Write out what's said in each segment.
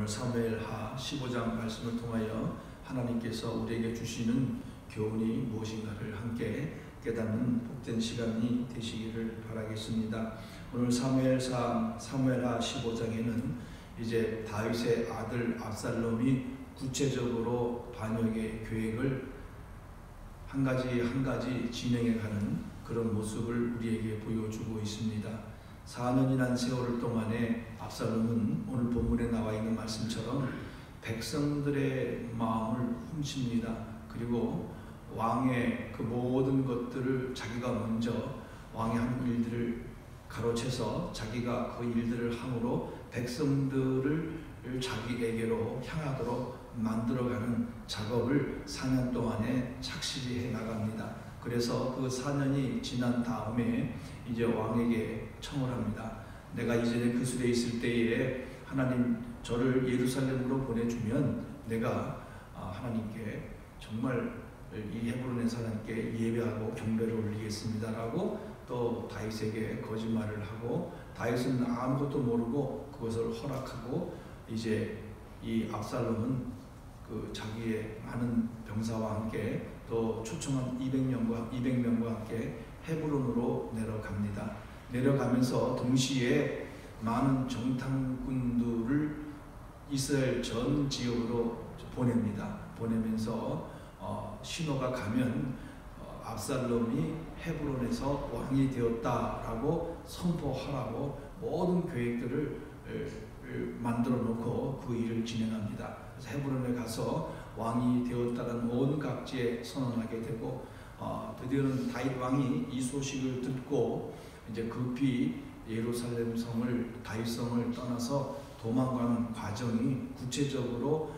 오늘 사무엘하 15장 말씀을 통하여 하나님께서 우리에게 주시는 교훈이 무엇인가를 함께 깨닫는 복된 시간이 되시기를 바라겠습니다. 오늘 사무엘하 15장에는 이제 다윗의 아들 압살롬이 구체적으로 반역의 계획을 한 가지 진행해가는 그런 모습을 우리에게 보여주고 있습니다. 4년이란 세월 동안에 압살롬은 오늘 본문에 나와 있는 말씀처럼 백성들의 마음을 훔칩니다. 그리고 왕의 그 모든 것들을 자기가 먼저 왕의 한 일들을 가로채서 자기가 그 일들을 함으로 백성들을 자기에게로 향하도록 만들어가는 작업을 4년 동안에 착실히 해나갑니다. 그래서 그 4년이 지난 다음에 이제 왕에게 청을 합니다. 내가 이전에 그술에 있을 때에 하나님 저를 예루살렘으로 보내주면 내가 하나님께 정말 이 헤브론의 하나님께 예배하고 경배를 올리겠습니다 라고 또 다윗에게 거짓말을 하고, 다윗은 아무것도 모르고 그것을 허락하고 이제 이 압살롬은 그 자기의 많은 병사와 함께 또 초청한 200명과 함께 헤브론으로 내려갑니다. 내려가면서 동시에 많은 정탐꾼들을 이스라엘 전 지역으로 보냅니다. 보내면서 신호가 가면 압살롬이 헤브론에서 왕이 되었다라고 선포하라고 모든 계획들을 만들어 놓고 그 일을 진행합니다. 그래서 헤브론에 가서 왕이 되었다는 모든 각지에 선언하게 되고, 드디어는 다윗 왕이 이 소식을 듣고 이제 급히 예루살렘 성을, 다윗 성을 떠나서 도망가는 과정이 구체적으로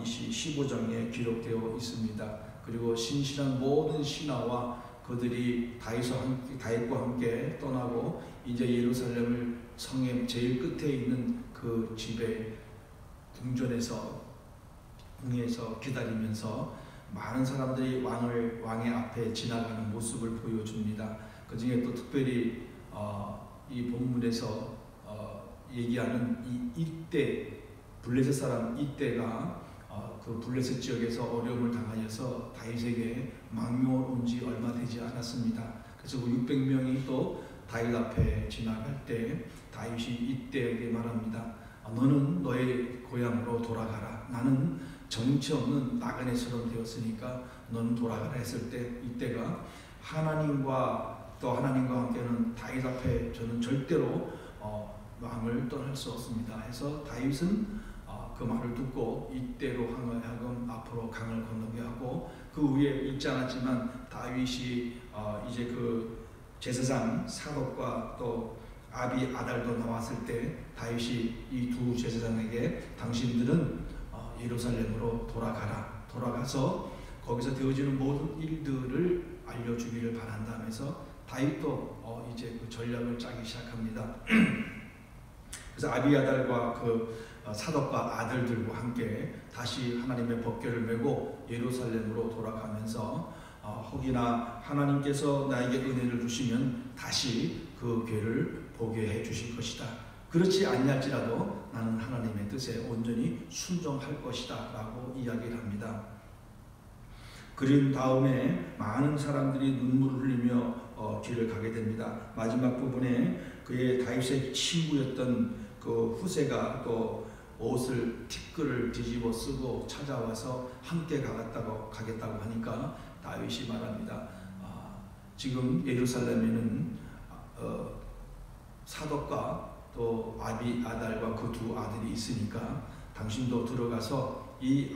15장에 기록되어 있습니다. 그리고 신실한 모든 신하와 그들이 다윗과 함께 떠나고 이제 예루살렘을 성의 제일 끝에 있는 그 집에 궁에서 기다리면서 많은 사람들이 왕의 앞에 지나가는 모습을 보여줍니다. 그 중에 또 특별히 이 본문에서 얘기하는 이때 블레셋 사람 이때가 그 블레셋 지역에서 어려움을 당하여서 다윗에게 망명을 온 지 얼마 되지 않았습니다. 그래서 600명이 또 다윗 앞에 지나갈 때 다윗이 이때에게 말합니다. 너는 너의 고향으로 돌아가라. 나는 정치 없는 나그네처럼 되었으니까 너는 돌아가라 했을 때 이때가 하나님과 함께는 다윗 앞에 저는 절대로 왕을 떠날 수 없습니다 해서 다윗은 그 말을 듣고 이때로 하여금 앞으로 강을 건너게 하고, 그 위에 있지 않았지만 다윗이 이제 그 제사장 사독과 또 아비아달도 나왔을 때 다윗이 이 두 제사장에게 당신들은 예루살렘으로 돌아가서 거기서 되어지는 모든 일들을 알려주기를 바란다면서 다윗도 이제 그 전략을 짜기 시작합니다. 그래서 아비아달과 그 사독과 아들들과 함께 다시 하나님의 법궤를 메고 예루살렘으로 돌아가면서 혹이나 하나님께서 나에게 은혜를 주시면 다시 그 궤를 보게 해 주실 것이다. 그렇지 아니할지라도 나는 하나님의 뜻에 온전히 순종할 것이다 라고 이야기를 합니다. 그린 다음에 많은 사람들이 눈물을 흘리며 길을 가게 됩니다. 마지막 부분에 그의 다윗의 친구였던 그 후세가 또 옷을 티끌을 뒤집어 쓰고 찾아와서 함께 가겠다고 하니까 다윗이 말합니다. 지금 예루살렘에는 사독과 또 아비아달과 그 두 아들이 있으니까 당신도 들어가서 이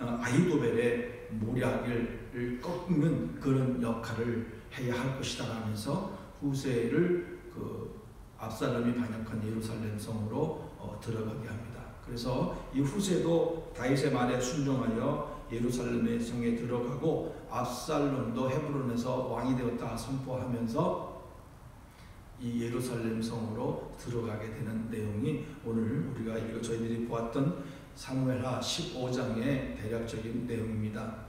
아히도벨의 모략을 꺾는 그런 역할을 해야 할 것이다 라면서 후세를 그 압살롬이 반역한 예루살렘 성으로 들어가게 합니다. 그래서 이 후세도 다윗의 말에 순종하여 예루살렘의 성에 들어가고 압살롬도 헤브론에서 왕이 되었다 선포하면서 이 예루살렘 성으로 들어가게 되는 내용이 오늘 우리가 저희들이 보았던 사무엘하 15장의 대략적인 내용입니다.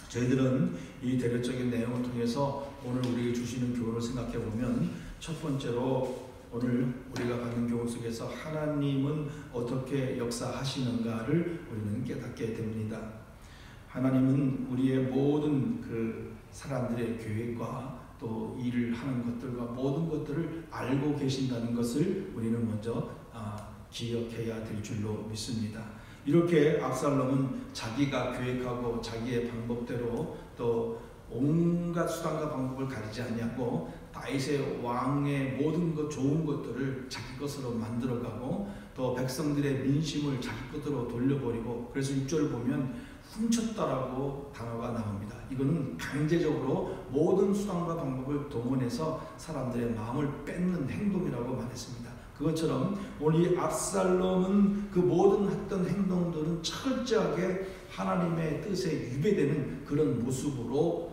저희들은 이 대략적인 내용을 통해서 오늘 우리에게 주시는 교훈을 생각해 보면, 첫 번째로 오늘 우리가 받는 교훈 속에서 하나님은 어떻게 역사하시는가를 우리는 깨닫게 됩니다. 하나님은 우리의 모든 그 사람들의 계획과 또 일을 하는 것들과 모든 것들을 알고 계신다는 것을 우리는 먼저 기억해야 될 줄로 믿습니다. 이렇게 압살롬은 자기가 계획하고 자기의 방법대로 또 온갖 수단과 방법을 가리지 아니하고 다윗의 왕의 모든 것 좋은 것들을 자기 것으로 만들어가고 또 백성들의 민심을 자기 것으로 돌려버리고, 그래서 6절을 보면 훔쳤다라고 단어가 나옵니다. 이거는 강제적으로 모든 수단과 방법을 동원해서 사람들의 마음을 뺏는 행동이라고 말했습니다. 그것처럼 오늘 이 압살롬은 그 모든 했던 행동들은 철저하게 하나님의 뜻에 위배되는 그런 모습으로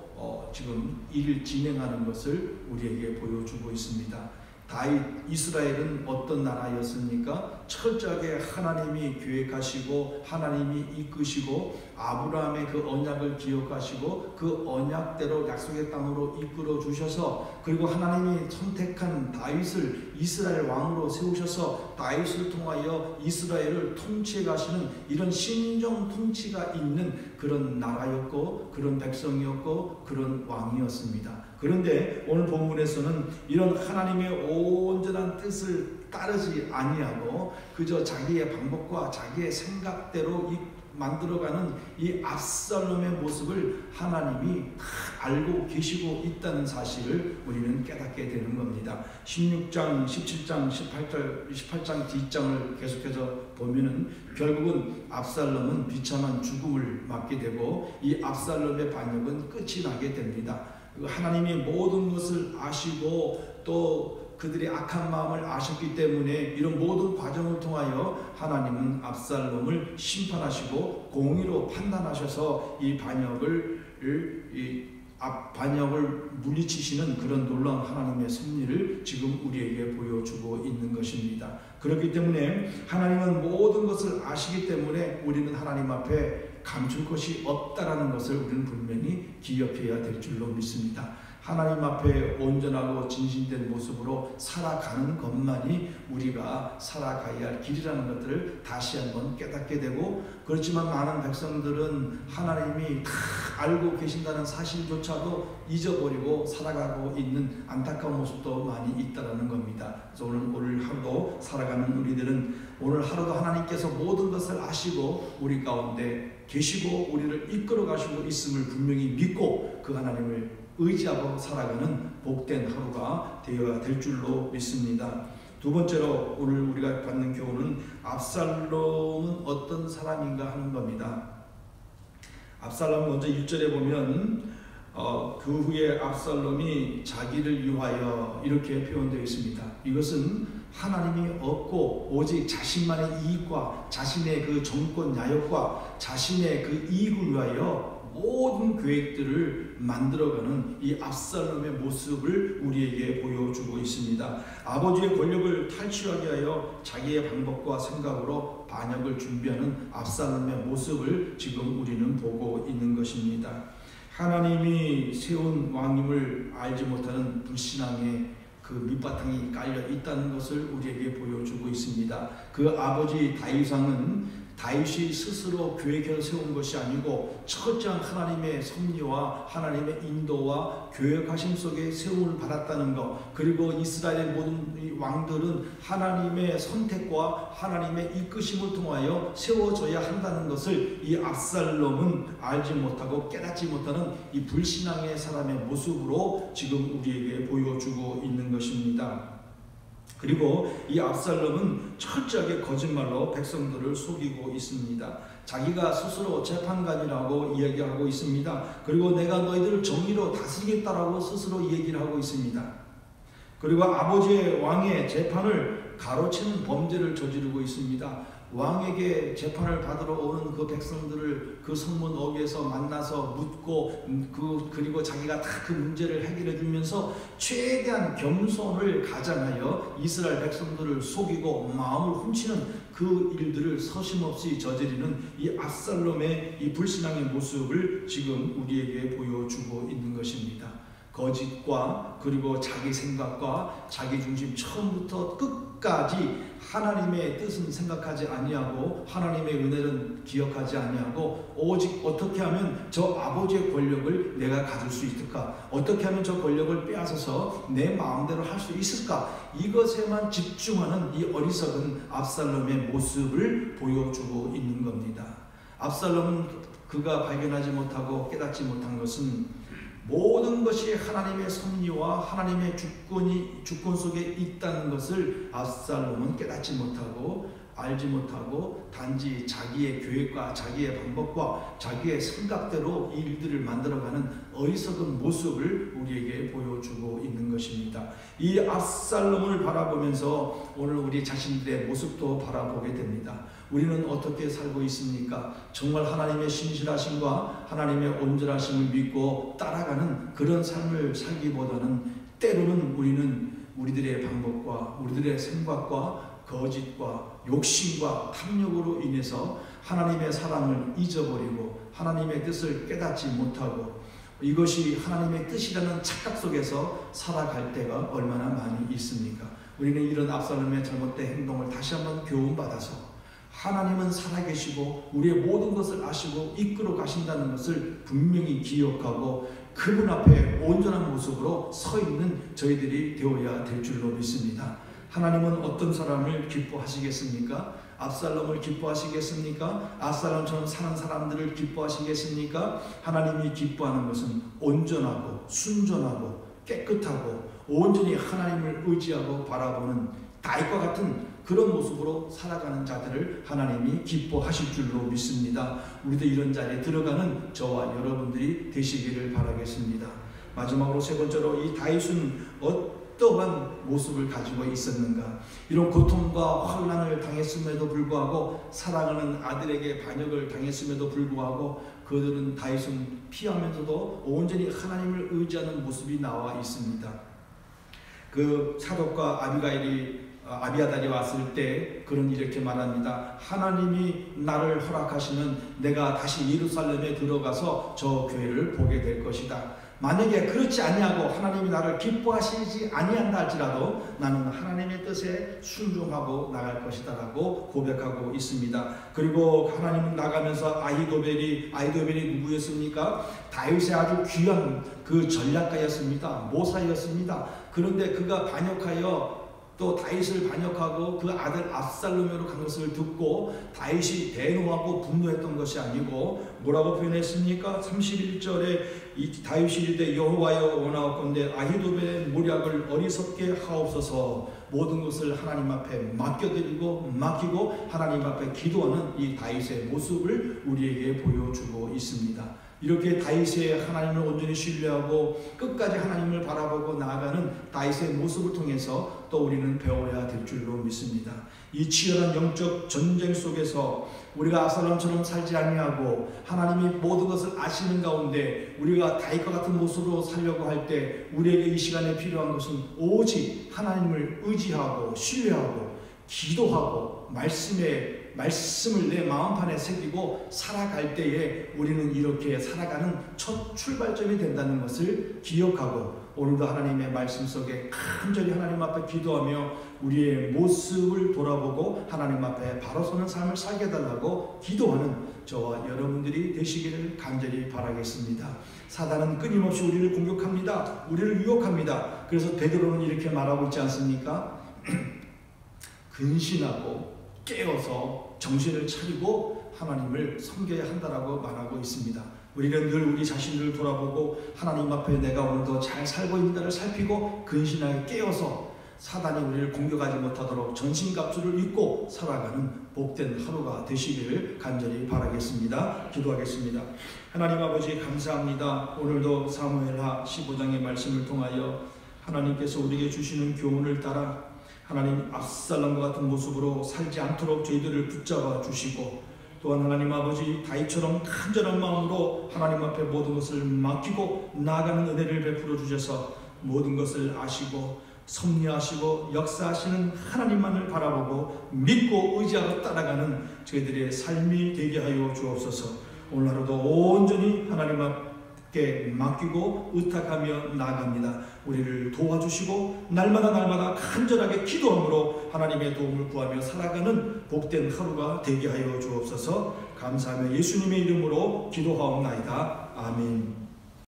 지금 일을 진행하는 것을 우리에게 보여주고 있습니다. 다윗, 이스라엘은 어떤 나라였습니까? 철저하게 하나님이 계획하시고 하나님이 이끄시고 아브라함의 그 언약을 기억하시고 그 언약대로 약속의 땅으로 이끌어 주셔서, 그리고 하나님이 선택한 다윗을 이스라엘 왕으로 세우셔서 다윗을 통하여 이스라엘을 통치해 가시는 이런 신정 통치가 있는 그런 나라였고 그런 백성이었고 그런 왕이었습니다. 그런데 오늘 본문에서는 이런 하나님의 온전한 뜻을 따르지 아니하고 그저 자기의 방법과 자기의 생각대로 만들어가는 이 압살롬의 모습을 하나님이 다 알고 계시고 있다는 사실을 우리는 깨닫게 되는 겁니다. 16장, 17장, 18장 뒷장을 계속해서 보면은 결국은 압살롬은 비참한 죽음을 맞게 되고 이 압살롬의 반역은 끝이 나게 됩니다. 하나님이 모든 것을 아시고 또 그들의 악한 마음을 아셨기 때문에 이런 모든 과정을 통하여 하나님은 압살롬을 심판하시고 공의로 판단하셔서 이 반역을 물리치시는 그런 놀라운 하나님의 섭리를 지금 우리에게 보여주고 있는 것입니다. 그렇기 때문에 하나님은 모든 것을 아시기 때문에 우리는 하나님 앞에 감출 것이 없다라는 것을 우리는 분명히 기억해야 될 줄로 믿습니다. 하나님 앞에 온전하고 진실된 모습으로 살아가는 것만이 우리가 살아가야 할 길이라는 것들을 다시 한번 깨닫게 되고, 그렇지만 많은 백성들은 하나님이 다 알고 계신다는 사실조차도 잊어버리고 살아가고 있는 안타까운 모습도 많이 있다는 겁니다. 그래서 오늘 하루도 살아가는 우리들은 오늘 하루도 하나님께서 모든 것을 아시고 우리 가운데 계시고 우리를 이끌어 가시고 있음을 분명히 믿고 그 하나님을 의지하고 살아가는 복된 하루가 되어야 될 줄로 믿습니다. 두 번째로 오늘 우리가 받는 교훈은 압살롬은 어떤 사람인가 하는 겁니다. 압살롬 먼저 1절에 보면 그 후에 압살롬이 자기를 위하여 이렇게 표현되어 있습니다. 이것은 하나님이 없고 오직 자신만의 이익과 자신의 그 정권 야욕과 자신의 그 이익을 위하여 모든 계획들을 만들어가는 이 압살롬의 모습을 우리에게 보여주고 있습니다. 아버지의 권력을 탈취하게 하여 자기의 방법과 생각으로 반역을 준비하는 압살롬의 모습을 지금 우리는 보고 있는 것입니다. 하나님이 세운 왕임을 알지 못하는 불신앙의 그 밑바탕이 깔려 있다는 것을 우리에게 보여주고 있습니다. 그 아버지 다윗왕은 다윗이 스스로 계획해서 세운 것이 아니고 철저한 하나님의 섭리와 하나님의 인도와 계획하심 속에 세움을 받았다는 것, 그리고 이스라엘의 모든 왕들은 하나님의 선택과 하나님의 이끄심을 통하여 세워져야 한다는 것을 이 압살롬은 알지 못하고 깨닫지 못하는 이 불신앙의 사람의 모습으로 지금 우리에게 보여주고 있는 것입니다. 그리고 이 압살롬은 철저하게 거짓말로 백성들을 속이고 있습니다. 자기가 스스로 재판관이라고 이야기하고 있습니다. 그리고 내가 너희들을 정의로 다스리겠다라고 스스로 얘기를 하고 있습니다. 그리고 아버지의 왕의 재판을 가로채는 범죄를 저지르고 있습니다. 왕에게 재판을 받으러 오는 그 백성들을 그 성문 어귀에서 만나서 묻고 그리고 자기가 다 그 문제를 해결해 주면서 최대한 겸손을 가장하여 이스라엘 백성들을 속이고 마음을 훔치는 그 일들을 서심없이 저지르는 이 압살롬의 이 불신앙의 모습을 지금 우리에게 보여주고 있는 것입니다. 거짓과 그리고 자기 생각과 자기 중심 처음부터 끝까지 하나님의 뜻은 생각하지 아니하고 하나님의 은혜는 기억하지 아니하고 오직 어떻게 하면 저 아버지의 권력을 내가 가질 수 있을까? 어떻게 하면 저 권력을 빼앗아서 내 마음대로 할 수 있을까? 이것에만 집중하는 이 어리석은 압살롬의 모습을 보여주고 있는 겁니다. 압살롬은 그가 발견하지 못하고 깨닫지 못한 것은 모든 것이 하나님의 섭리와 하나님의 주권 속에 있다는 것을 압살롬은 깨닫지 못하고 알지 못하고 단지 자기의 계획과 자기의 방법과 자기의 생각대로 이 일들을 만들어가는 어리석은 모습을 우리에게 보여주고 있는 것입니다. 이 압살롬을 바라보면서 오늘 우리 자신들의 모습도 바라보게 됩니다. 우리는 어떻게 살고 있습니까? 정말 하나님의 신실하심과 하나님의 온전하심을 믿고 따라가는 그런 삶을 살기보다는 때로는 우리는 우리들의 방법과 우리들의 생각과 거짓과 욕심과 탐욕으로 인해서 하나님의 사랑을 잊어버리고 하나님의 뜻을 깨닫지 못하고 이것이 하나님의 뜻이라는 착각 속에서 살아갈 때가 얼마나 많이 있습니까? 우리는 이런 압살롬의 잘못된 행동을 다시 한번 교훈받아서 하나님은 살아계시고 우리의 모든 것을 아시고 이끌어 가신다는 것을 분명히 기억하고 그분 앞에 온전한 모습으로 서 있는 저희들이 되어야 될 줄로 믿습니다. 하나님은 어떤 사람을 기뻐하시겠습니까? 압살롬을 기뻐하시겠습니까? 압살롬처럼 사는 사람들을 기뻐하시겠습니까? 하나님이 기뻐하는 것은 온전하고 순전하고 깨끗하고 온전히 하나님을 의지하고 바라보는 다윗과 같은 그런 모습으로 살아가는 자들을 하나님이 기뻐하실 줄로 믿습니다. 우리도 이런 자리에 들어가는 저와 여러분들이 되시기를 바라겠습니다. 마지막으로 세 번째로 이 다윗은 어떠한 모습을 가지고 있었는가? 이런 고통과 환난을 당했음에도 불구하고 사랑하는 아들에게 반역을 당했음에도 불구하고 그들은 다윗은 피하면서도 온전히 하나님을 의지하는 모습이 나와 있습니다. 그 사독과 아비아달이 왔을 때 그는 이렇게 말합니다. 하나님이 나를 허락하시면 내가 다시 예루살렘에 들어가서 저 교회를 보게 될 것이다. 만약에 그렇지 아니하고 하나님이 나를 기뻐하시지 아니한다 할지라도 나는 하나님의 뜻에 순종하고 나갈 것이다 라고 고백하고 있습니다. 그리고 하나님은 나가면서 아히도벨이 누구였습니까? 다윗의 아주 귀한 그 전략가였습니다. 모사였습니다. 그런데 그가 반역하여 또 다윗을 반역하고 그 아들 압살롬으로 간 것을 듣고 다윗이 대노하고 분노했던 것이 아니고 뭐라고 표현했습니까? 31절에 이 다윗이 이르되 여호와여 원하옵건대 아히도벨의 모략을 어리석게 하옵소서. 모든 것을 하나님 앞에 맡기고 하나님 앞에 기도하는 이 다윗의 모습을 우리에게 보여주고 있습니다. 이렇게 다윗의 하나님을 온전히 신뢰하고 끝까지 하나님을 바라보고 나아가는 다윗의 모습을 통해서 또 우리는 배워야 될 줄로 믿습니다. 이 치열한 영적 전쟁 속에서 우리가 압살롬처럼 살지 아니하고 하나님이 모든 것을 아시는 가운데 우리가 다윗과 같은 모습으로 살려고 할 때 우리에게 이 시간에 필요한 것은 오직 하나님을 의지하고 신뢰하고 기도하고 말씀을 내 마음판에 새기고 살아갈 때에 우리는 이렇게 살아가는 첫 출발점이 된다는 것을 기억하고 오늘도 하나님의 말씀 속에 간절히 하나님 앞에 기도하며 우리의 모습을 돌아보고 하나님 앞에 바로 서는 삶을 살게 해달라고 기도하는 저와 여러분들이 되시기를 간절히 바라겠습니다. 사단은 끊임없이 우리를 공격합니다. 우리를 유혹합니다. 그래서 베드로는 이렇게 말하고 있지 않습니까? 근신하고 깨어서 정신을 차리고 하나님을 섬겨야 한다라고 말하고 있습니다. 우리는 늘 우리 자신을 돌아보고 하나님 앞에 내가 오늘도 잘 살고 있는가를 살피고 근신하게 깨어서 사단이 우리를 공격하지 못하도록 전신갑주를 입고 살아가는 복된 하루가 되시기를 간절히 바라겠습니다. 기도하겠습니다. 하나님 아버지 감사합니다. 오늘도 사무엘하 15장의 말씀을 통하여 하나님께서 우리에게 주시는 교훈을 따라 하나님 압살롬과 같은 모습으로 살지 않도록 저희들을 붙잡아 주시고 또한 하나님 아버지 다윗처럼 간절한 마음으로 하나님 앞에 모든 것을 맡기고 나아가는 은혜를 베풀어 주셔서 모든 것을 아시고 섭리하시고 역사하시는 하나님만을 바라보고 믿고 의지하고 따라가는 저희들의 삶이 되게 하여 주옵소서. 오늘 하루도 온전히 하나님 앞 맡기고 의탁하며 나아갑니다. 우리를 도와주시고 날마다 간절하게 기도함으로 하나님의 도움을 구하며 살아가는 복된 하루가 되게 하여 주옵소서. 감사하며 예수님의 이름으로 기도하옵나이다. 아멘.